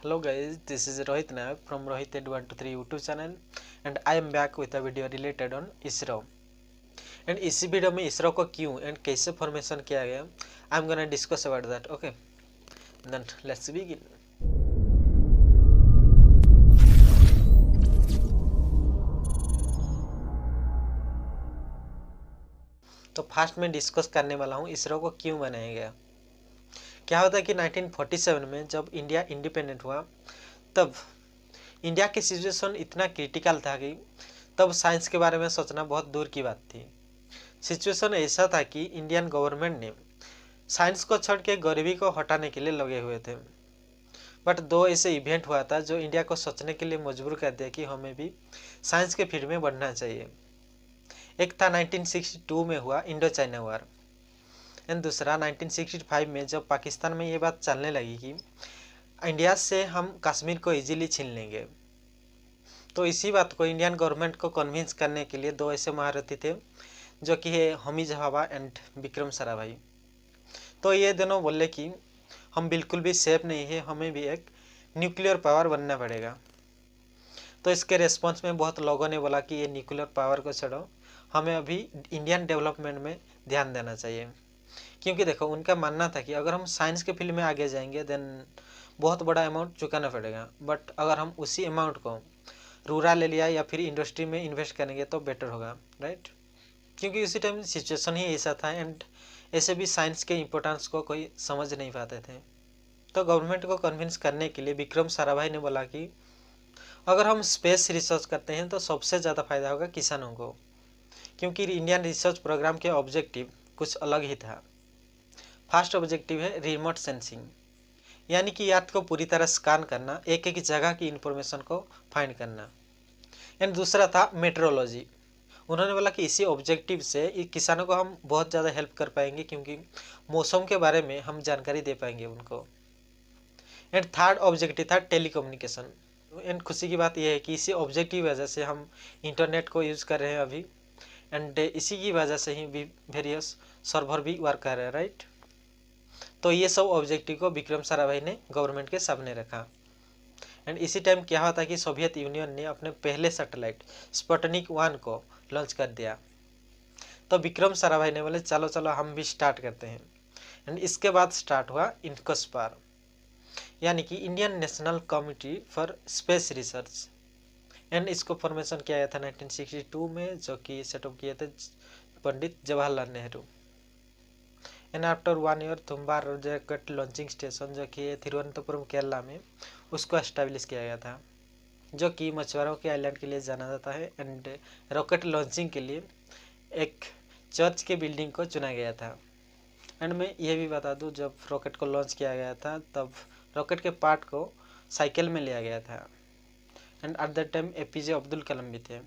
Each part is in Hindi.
Hello guys, this is Rohit Nayak from Rohit123 YouTube channel and I am back with a video related on ISRO. And इसी वीडियो में इसरो को क्यों एंड कैसे फॉर्मेशन किया गया I am gonna discuss about that. Okay, then let's begin. तो फर्स्ट मैं डिस्कस करने वाला हूँ इसरो को क्यों बनाया गया. क्या होता है कि 1947 में जब इंडिया इंडिपेंडेंट हुआ तब इंडिया की सिचुएशन इतना क्रिटिकल था कि तब साइंस के बारे में सोचना बहुत दूर की बात थी. सिचुएशन ऐसा था कि इंडियन गवर्नमेंट ने साइंस को छोड़ के गरीबी को हटाने के लिए लगे हुए थे. बट दो ऐसे इवेंट हुआ था जो इंडिया को सोचने के लिए मजबूर कर दिया कि हमें भी साइंस के फील्ड में बढ़ना चाहिए. एक था 1962 में हुआ इंडो चाइना वार एंड दूसरा 1965 में जब पाकिस्तान में ये बात चलने लगी कि इंडिया से हम कश्मीर को इजीली छीन लेंगे. तो इसी बात को इंडियन गवर्नमेंट को कन्विंस करने के लिए दो ऐसे महारथी थे जो कि है होमी भाभा एंड विक्रम साराभाई. तो ये दोनों बोले कि हम बिल्कुल भी सेफ नहीं है, हमें भी एक न्यूक्लियर पावर बनना पड़ेगा. तो इसके रेस्पॉन्स में बहुत लोगों ने बोला कि ये न्यूक्लियर पावर को छोड़ो, हमें अभी इंडियन डेवलपमेंट में ध्यान देना चाहिए. क्योंकि देखो उनका मानना था कि अगर हम साइंस के फील्ड में आगे जाएंगे देन बहुत बड़ा अमाउंट चुकाना पड़ेगा, बट अगर हम उसी अमाउंट को रूरल एरिया या फिर इंडस्ट्री में इन्वेस्ट करेंगे तो बेटर होगा, राइट. क्योंकि उसी टाइम सिचुएशन ही ऐसा था एंड ऐसे भी साइंस के इम्पोर्टेंस को कोई समझ नहीं पाते थे. तो गवर्नमेंट को कन्विंस करने के लिए विक्रम साराभाई ने बोला कि अगर हम स्पेस रिसर्च करते हैं तो सबसे ज़्यादा फायदा होगा किसानों को, क्योंकि इंडियन रिसर्च प्रोग्राम के ऑब्जेक्टिव कुछ अलग ही था. फर्स्ट ऑब्जेक्टिव है रिमोट सेंसिंग, यानी कि अर्थ को पूरी तरह स्कैन करना, एक एक जगह की इंफॉर्मेशन को फाइंड करना. एंड दूसरा था मेट्रोलॉजी. उन्होंने बोला कि इसी ऑब्जेक्टिव से किसानों को हम बहुत ज़्यादा हेल्प कर पाएंगे क्योंकि मौसम के बारे में हम जानकारी दे पाएंगे उनको. एंड थर्ड ऑब्जेक्टिव था टेलीकम्युनिकेशन. एंड खुशी की बात यह है कि इसी ऑब्जेक्टिव की वजह से हम इंटरनेट को यूज़ कर रहे हैं अभी एंड इसी की वजह से ही भी वेरियस सर्वर भी वर्क कर रहे हैं, राइट. तो ये सब ऑब्जेक्टिव को विक्रम साराभाई ने गवर्नमेंट के सामने रखा. एंड इसी टाइम क्या होता कि सोवियत यूनियन ने अपने पहले सैटेलाइट स्पुतनिक 1 को लॉन्च कर दिया. तो विक्रम साराभाई ने बोले चलो चलो हम भी स्टार्ट करते हैं. एंड इसके बाद स्टार्ट हुआ इनकोस्पार, यानी कि Indian national committee for space research. And इसको फॉर्मेशन किया गया था 1962 में, जो कि सेटअप किए थे Pandit Jawaharlal Nehru. And after 1 year Thumba rocket launching station जो कि तिरुवनंतपुरम केरला में, उसको एस्टेब्लिश किया गया था, जो कि मछुआरों के आइलैंड के लिए जाना जाता है. एंड रॉकेट लॉन्चिंग के लिए एक चर्च के बिल्डिंग को चुना गया था. एंड मैं ये भी बता दूं जब रॉकेट को लॉन्च किया गया था तब रॉकेट के पार्ट को साइकिल में लिया गया था. And at that time APJ Abdul Kalam भी थे.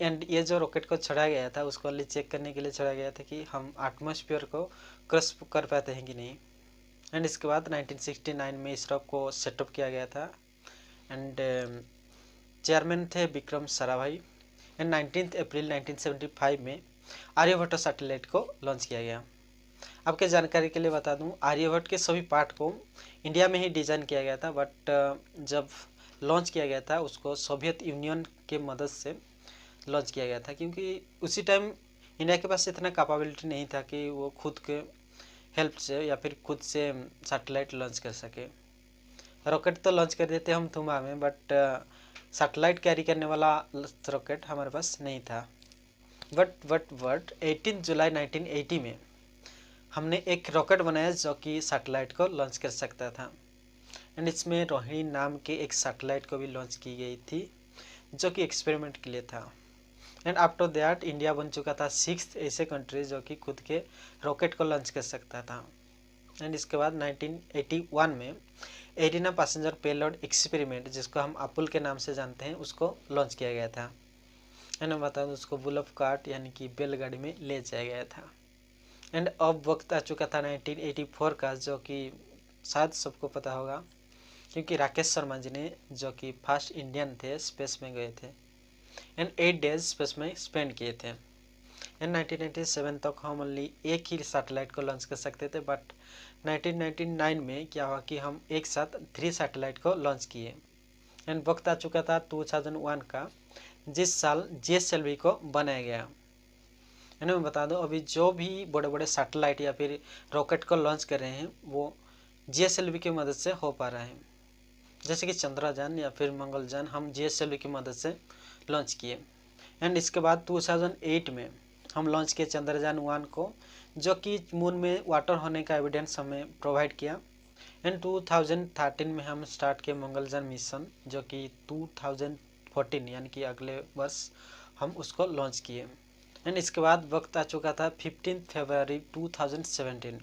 एंड ये जो रॉकेट को छोड़ा गया था उसको लिए चेक करने के लिए छोड़ा गया था कि हम एटमॉस्फेयर को क्रॉस कर पाते हैं कि नहीं. एंड इसके बाद 1969 में इसरो को सेटअप किया गया था. एंड चेयरमैन थे विक्रम साराभाई. एंड 19 अप्रैल 1975 में आर्यभट्ट सैटेलाइट को लॉन्च किया गया. आपके जानकारी के लिए बता दूं आर्यभट्ट के सभी पार्ट को इंडिया में ही डिज़ाइन किया गया था, बट जब लॉन्च किया गया था उसको सोवियत यूनियन के मदद से लॉन्च किया गया था, क्योंकि उसी टाइम इंडिया के पास इतना कैपेबिलिटी नहीं था कि वो खुद के हेल्प से या फिर खुद से सैटेलाइट लॉन्च कर सके. रॉकेट तो लॉन्च कर देते हम तुम्बा में, बट सैटेलाइट कैरी करने वाला रॉकेट हमारे पास नहीं था. बट 18 जुलाई 1980 में हमने एक रॉकेट बनाया जो कि सैटेलाइट को लॉन्च कर सकता था. एंड इसमें रोहिणी नाम के एक सैटेलाइट को भी लॉन्च की गई थी जो कि एक्सपेरिमेंट के लिए था. एंड आफ्टर दैट इंडिया बन चुका था 6th ऐसे कंट्री जो कि खुद के रॉकेट को लॉन्च कर सकता था. एंड इसके बाद 1981 में एरिना पैसेंजर पेलोड एक्सपेरिमेंट, जिसको हम अपुल के नाम से जानते हैं, उसको लॉन्च किया गया था. एंड मैं बता दूँ उसको बुलफ कार्ट यानी कि बैलगाड़ी में ले जाया गया था. एंड अब वक्त आ चुका था 1984 का, जो कि शायद सबको पता होगा क्योंकि राकेश शर्मा जी ने, जो कि फर्स्ट इंडियन थे, स्पेस में गए थे एंड 8 डेज स्पेस में स्पेंड किए थे. एंड 1997 तक हम ओनली एक ही सैटेलाइट को लॉन्च कर सकते थे, बट 1999 में क्या हुआ कि हम एक साथ 3 सैटेलाइट को लॉन्च किए। एंड वक्त आ चुका था 2001 का, जिस साल GSLV को बनाया गया। एंड मैं बता दूं, अभी जो भी बड़े बड़े सैटेलाइट या फिर रॉकेट को लॉन्च कर रहे हैं वो GSLV की मदद से हो पा रहा है। जैसे कि चंद्रयान या फिर मंगलयान हम GSLV की मदद से लॉन्च किए। एंड इसके बाद 2008 में हम लॉन्च किए चंद्रयान 1 को, जो कि मून में वाटर होने का एविडेंस हमें प्रोवाइड किया। एंड 2013 में हम स्टार्ट किए मंगलयान मिशन, जो कि 2014 यानी कि अगले वर्ष हम उसको लॉन्च किए। एंड इसके बाद वक्त आ चुका था 15 फरवरी 2017।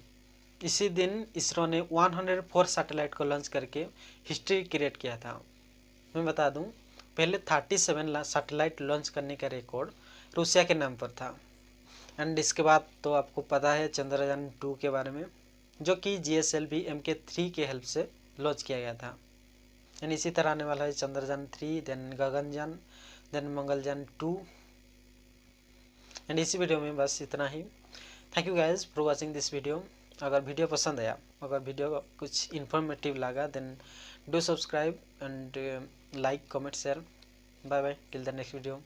इसी दिन इसरो ने 104 सैटेलाइट को लॉन्च करके हिस्ट्री क्रिएट किया था। मैं बता दूं, पहले 37 सैटेलाइट लॉन्च करने का रिकॉर्ड रूसिया के नाम पर था। एंड इसके बाद तो आपको पता है चंद्रयान 2 के बारे में, जो कि GSLV Mk3 के हेल्प से लॉन्च किया गया था। एंड इसी तरह आने वाला है Chandrayaan 3, then Gaganyaan, then Mangalyaan 2। And इसी वीडियो में बस इतना ही। Thank you guys for watching this video. अगर वीडियो पसंद आया, अगर वीडियो कुछ इन्फॉर्मेटिव लगा, then do subscribe and like, comment, share. Bye bye till the next video.